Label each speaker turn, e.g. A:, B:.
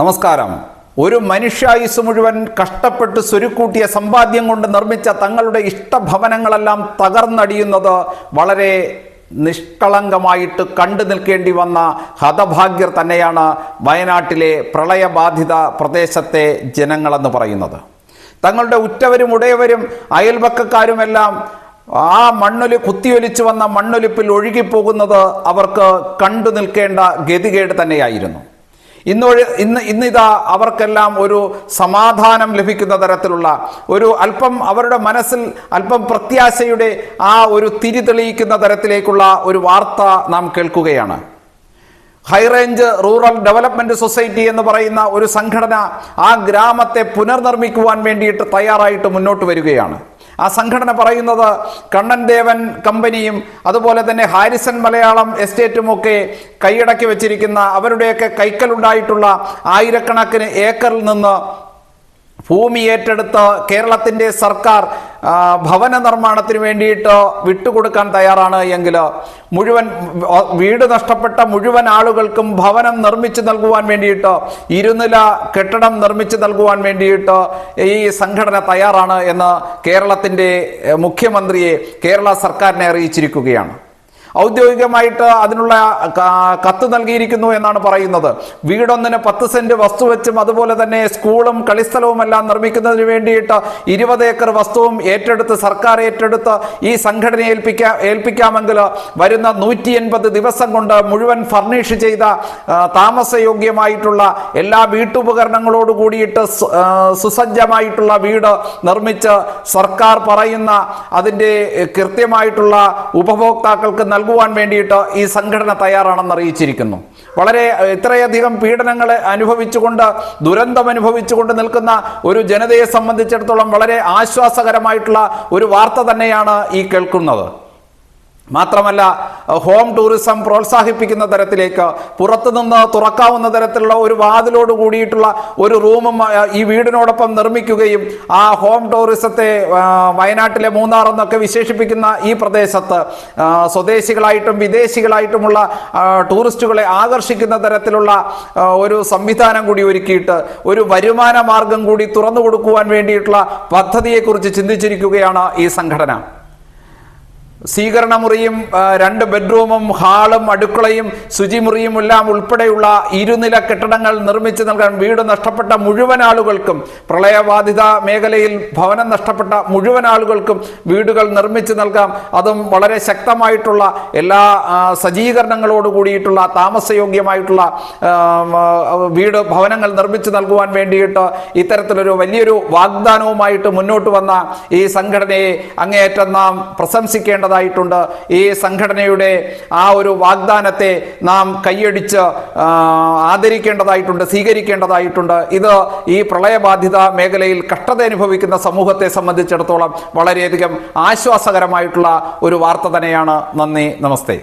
A: നമസ്കാരം. ഒരു മനുഷ്യായുസ് മുഴുവൻ കഷ്ടപ്പെട്ട് സ്വരുക്കൂട്ടിയ സമ്പാദ്യം കൊണ്ട് നിർമ്മിച്ച തങ്ങളുടെ ഇഷ്ടഭവനങ്ങളെല്ലാം തകർന്നടിയുന്നത് വളരെ നിഷ്കളങ്കമായിട്ട് കണ്ടു നിൽക്കേണ്ടി വന്ന ഹതഭാഗ്യർ തന്നെയാണ് വയനാട്ടിലെ പ്രളയബാധിത പ്രദേശത്തെ ജനങ്ങളെന്ന് പറയുന്നത്. തങ്ങളുടെ ഉറ്റവരും ഉടയവരും അയൽപക്കക്കാരുമെല്ലാം ആ മണ്ണൊലി കുത്തിയൊലിച്ചു വന്ന മണ്ണൊലിപ്പിൽ ഒഴുകിപ്പോകുന്നത് അവർക്ക് കണ്ടു നിൽക്കേണ്ട ഗതികേട് തന്നെയായിരുന്നു. ഇന്നിതാ അവർക്കെല്ലാം ഒരു സമാധാനം ലഭിക്കുന്ന തരത്തിലുള്ള ഒരു അല്പം അവരുടെ മനസ്സിൽ അല്പം പ്രത്യാശയുടെ ആ ഒരു തിരി തെളിയിക്കുന്ന തരത്തിലേക്കുള്ള ഒരു വാർത്ത നാം കേൾക്കുകയാണ്. ഹൈറേഞ്ച് റൂറൽ ഡെവലപ്മെന്റ് സൊസൈറ്റി എന്ന് പറയുന്ന ഒരു സംഘടന ആ ഗ്രാമത്തെ പുനർനിർമ്മിക്കുവാൻ വേണ്ടിയിട്ട് തയ്യാറായിട്ട് മുന്നോട്ട് വരികയാണ്. ആ സംഘടന പറയുന്നത് കണ്ണൻ ദേവൻ കമ്പനിയും അതുപോലെ തന്നെ ഹാരിസൺ മലയാളം എസ്റ്റേറ്റുമൊക്കെ കൈയടക്കി വെച്ചിരിക്കുന്ന അവരുടെയൊക്കെ കൈക്കലുണ്ടായിട്ടുള്ള ആയിരക്കണക്കിന് ഏക്കറിൽ നിന്ന് ഭൂമി ഏറ്റെടുത്ത് കേരളത്തിൻ്റെ സർക്കാർ ഭവന നിർമ്മാണത്തിന് വേണ്ടിയിട്ട് വിട്ടുകൊടുക്കാൻ തയ്യാറാണ് എങ്കിൽ മുഴുവൻ വീട് നഷ്ടപ്പെട്ട മുഴുവൻ ആളുകൾക്കും ഭവനം നിർമ്മിച്ചു നൽകുവാൻ വേണ്ടിയിട്ട് ഇരുനില കെട്ടിടം നിർമ്മിച്ചു നൽകുവാൻ വേണ്ടിയിട്ട് ഈ സംഘടന തയ്യാറാണ് എന്ന് കേരളത്തിൻ്റെ മുഖ്യമന്ത്രിയെ കേരള സർക്കാരിനെ അറിയിച്ചിരിക്കുകയാണ്. ഔദ്യോഗികമായിട്ട് അതിനുള്ള കത്ത് നൽകിയിരിക്കുന്നു എന്നാണ് പറയുന്നത്. വീടൊന്നിന് 10 സെന്റ് വസ്തു വെച്ചും അതുപോലെ തന്നെ സ്കൂളും കളിസ്ഥലവുമെല്ലാം നിർമ്മിക്കുന്നതിന് വേണ്ടിയിട്ട് 20 ഏക്കർ വസ്തുവും ഏറ്റെടുത്ത് സർക്കാർ ഏറ്റെടുത്ത് ഈ സംഘടനയെ ഏൽപ്പിക്കാമെങ്കിൽ വരുന്ന 180 ദിവസം കൊണ്ട് മുഴുവൻ ഫർണിഷ് ചെയ്ത താമസയോഗ്യമായിട്ടുള്ള എല്ലാ വീട്ടുപകരണങ്ങളോട് കൂടിയിട്ട് സുസജ്ജമായിട്ടുള്ള വീട് നിർമ്മിച്ച് സർക്കാർ പറയുന്ന അതിൻ്റെ കൃത്യമായിട്ടുള്ള ഉപഭോക്താക്കൾക്ക് നൽകുവാൻ വേണ്ടിയിട്ട് ഈ സംഘടന തയ്യാറാണെന്ന് അറിയിച്ചിരിക്കുന്നു. വളരെ ഇത്രയധികം പീഡനങ്ങൾ അനുഭവിച്ചുകൊണ്ട് ദുരന്തം അനുഭവിച്ചുകൊണ്ട് നിൽക്കുന്ന ഒരു ജനതയെ സംബന്ധിച്ചിടത്തോളം വളരെ ആശ്വാസകരമായിട്ടുള്ള ഒരു വാർത്ത തന്നെയാണ് ഈ കേൾക്കുന്നത്. മാത്രമല്ല, ഹോം ടൂറിസം പ്രോത്സാഹിപ്പിക്കുന്ന തരത്തിലേക്ക് പുറത്തുനിന്ന് തുറക്കാവുന്ന തരത്തിലുള്ള ഒരു വാതിലോട് കൂടിയിട്ടുള്ള ഒരു റൂമും ഈ വീടിനോടൊപ്പം നിർമ്മിക്കുകയും ആ ഹോം ടൂറിസത്തെ വയനാട്ടിലെ മൂന്നാർ എന്നൊക്കെ വിശേഷിപ്പിക്കുന്ന ഈ പ്രദേശത്ത് സ്വദേശികളായിട്ടും വിദേശികളായിട്ടുമുള്ള ടൂറിസ്റ്റുകളെ ആകർഷിക്കുന്ന തരത്തിലുള്ള ഒരു സംവിധാനം കൂടി ഒരുക്കിയിട്ട് ഒരു വരുമാന മാർഗം കൂടി തുറന്നു കൊടുക്കുവാൻ വേണ്ടിയിട്ടുള്ള പദ്ധതിയെക്കുറിച്ച് ചിന്തിച്ചിരിക്കുകയാണ് ഈ സംഘടന. സ്വീകരണ മുറിയും 2 ബെഡ്റൂമും ഹാളും അടുക്കളയും ശുചിമുറിയും എല്ലാം ഉൾപ്പെടെയുള്ള ഇരുനില കെട്ടിടങ്ങൾ നിർമ്മിച്ചു നൽകാൻ വീട് നഷ്ടപ്പെട്ട മുഴുവൻ ആളുകൾക്കും പ്രളയബാധിത മേഖലയിൽ ഭവനം നഷ്ടപ്പെട്ട മുഴുവൻ ആളുകൾക്കും വീടുകൾ നിർമ്മിച്ചു നൽകാം. അതും വളരെ ശക്തമായിട്ടുള്ള എല്ലാ സജ്ജീകരണങ്ങളോട് കൂടിയിട്ടുള്ള താമസയോഗ്യമായിട്ടുള്ള വീട് ഭവനങ്ങൾ നിർമ്മിച്ചു നൽകുവാൻ വേണ്ടിയിട്ട് ഇത്തരത്തിലൊരു വലിയൊരു വാഗ്ദാനവുമായിട്ട് മുന്നോട്ട് വന്ന ഈ സംഘടനയെ അങ്ങേയറ്റം നാം പ്രശംസിക്കേണ്ടത് ഈ സംഘടനയുടെ ആ ഒരു വാഗ്ദാനത്തെ നാം കൈയടിച്ച് ആദരിക്കേണ്ടതായിട്ടുണ്ട്, സ്വീകരിക്കേണ്ടതായിട്ടുണ്ട്. ഇത് ഈ പ്രളയബാധിത മേഖലയിൽ കഷ്ടത അനുഭവിക്കുന്ന സമൂഹത്തെ സംബന്ധിച്ചിടത്തോളം വളരെയധികം ആശ്വാസകരമായിട്ടുള്ള ഒരു വാർത്ത തന്നെയാണ്. നന്ദി, നമസ്തേ.